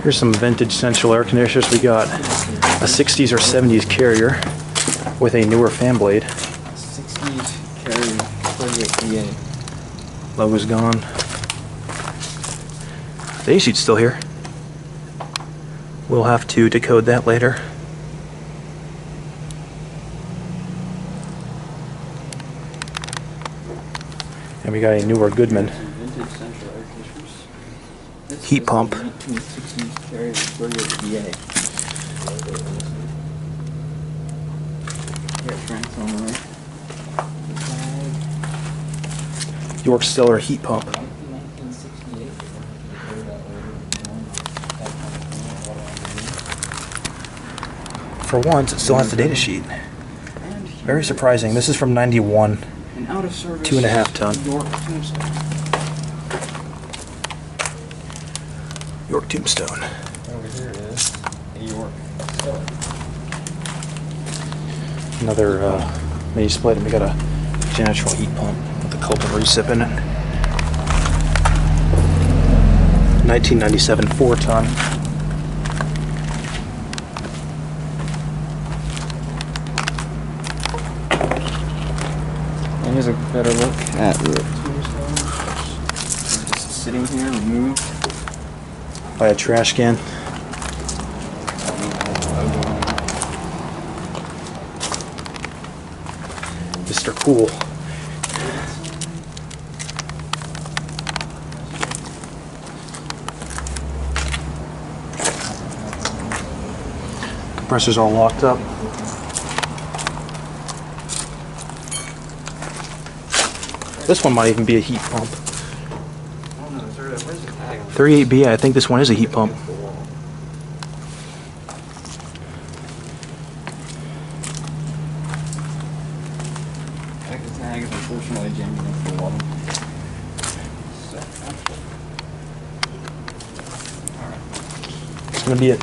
Here's some vintage central air conditioners. We got a 60s or 70s Carrier with a newer fan blade. 60s Carrier 38 VA. Logo's gone. The A-sheet's still here. We'll have to decode that later. And we got a newer Goodman Vintage central air conditioners. This heat is pump. the 1960s Carrier 38 VA. Yeah, transformer. York Stellar heat pump. 1968. For once, it still has the data sheet. Very surprising. This is from 91. An out of service 2.5 ton. York Tombstone. York Tombstone. Over here is a York Stellar. Another mini split, and we got a natural heat pump with a Culpen recip in it. 1997 4-ton. And here's a better look at the Tombstone. Just sitting here, removed. By a trash can. Mr. Cool. Compressor's all locked up. This one might even be a heat pump. 38B, I think this one is a heat pump. The tag is unfortunately jammed against the wall. So, That's gonna be it.